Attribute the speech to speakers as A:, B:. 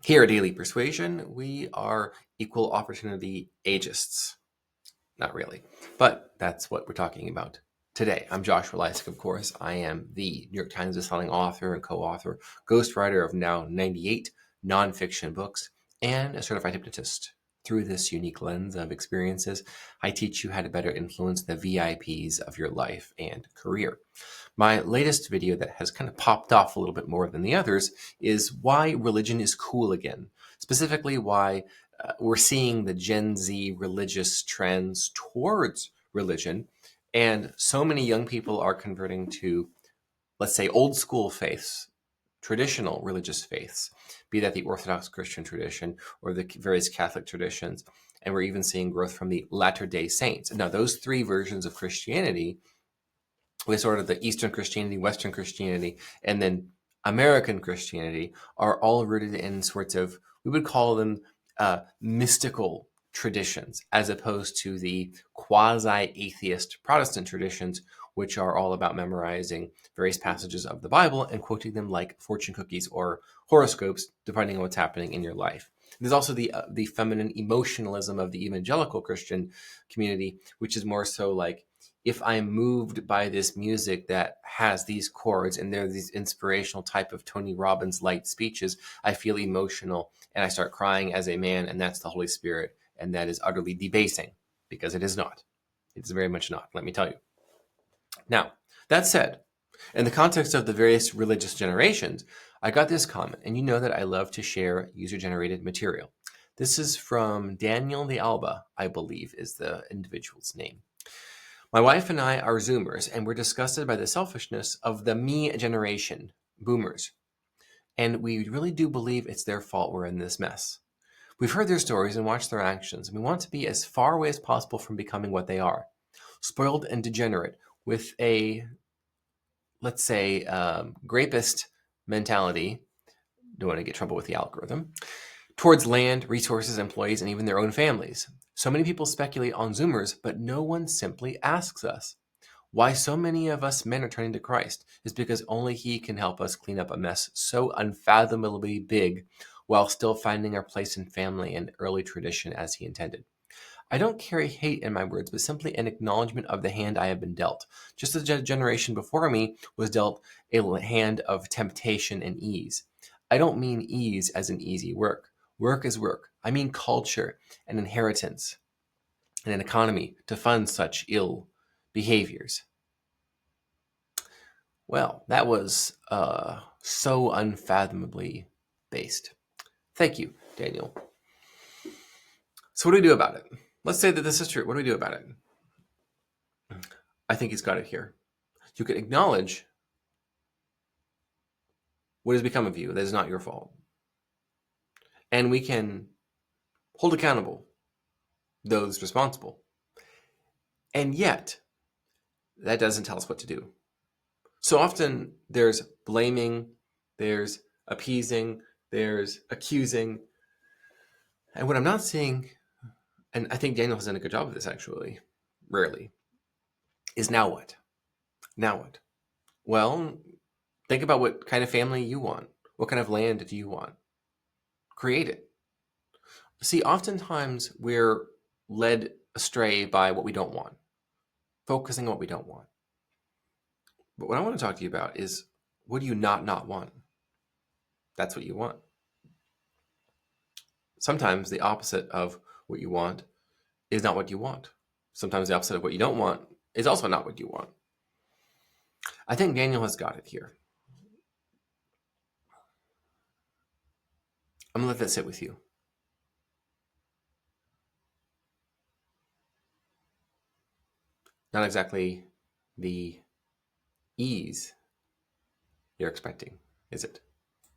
A: Here at Daily Persuasion, we are equal opportunity ageists. Not really, but that's what we're talking about today. I'm Joshua Lisec, of course. I am the New York Times bestselling author and co-author, ghostwriter of now 98 nonfiction books, and a certified hypnotist. Through this unique lens of experiences, I teach you how to better influence the VIPs of your life and career. My latest video that has kind of popped off a little bit more than the others is why religion is cool again. Specifically, why we're seeing the Gen Z religious trends towards religion. And so many young people are converting to, let's say, old school faiths, traditional religious faiths, be that the Orthodox Christian tradition or the various Catholic traditions. And we're even seeing growth from the Latter-day Saints. Now, those three versions of Christianity, with sort of the Eastern Christianity, Western Christianity, and then American Christianity, are all rooted in sorts of, we would call them mystical traditions, as opposed to the quasi-atheist Protestant traditions, which are all about memorizing various passages of the Bible and quoting them like fortune cookies or horoscopes, depending on what's happening in your life. There's also the feminine emotionalism of the evangelical Christian community, which is more so like, if I'm moved by this music that has these chords and they're these inspirational type of Tony Robbins light speeches, I feel emotional and I start crying as a man, and that's the Holy Spirit, and that is utterly debasing, because it is not. It's very much not, let me tell you. Now, that said, in the context of the various religious generations, I got this comment, and you know that I love to share user-generated material. This is from Daniel de Alba, I believe is the individual's name. My wife and I are Zoomers, and we're disgusted by the selfishness of the me generation, boomers. And we really do believe it's their fault we're in this mess. We've heard their stories and watched their actions, and we want to be as far away as possible from becoming what they are. Spoiled and degenerate, with a, let's say, grapist mentality, don't want to get in trouble with the algorithm, towards land, resources, employees, and even their own families. So many people speculate on Zoomers, but no one simply asks us. Why so many of us men are turning to Christ is because only He can help us clean up a mess so unfathomably big while still finding our place in family and early tradition as He intended. I don't carry hate in my words, but simply an acknowledgement of the hand I have been dealt. Just as the generation before me was dealt a hand of temptation and ease. I don't mean ease as in easy work. Work is work. I mean culture and inheritance and an economy to fund such ill behaviors. Well, that was so unfathomably based. Thank you, Daniel. So what do we do about it? Let's say that this is true. What do we do about it? I think he's got it here. You can acknowledge what has become of you that is not your fault. And we can hold accountable those responsible. And yet, that doesn't tell us what to do. So often there's blaming, there's appeasing, there's accusing. And what I'm not seeing, and I think Daniel has done a good job of this actually, rarely, is now what? Now what? Well, think about what kind of family you want. What kind of land do you want? Create it. See, oftentimes we're led astray by what we don't want, focusing on what we don't want. But what I want to talk to you about is, what do you not want? That's what you want. Sometimes the opposite of what you want is not what you want. Sometimes the opposite of what you don't want is also not what you want. I think Daniel has got it here. I'm going to let that sit with you. Not exactly the ease you're expecting, is it?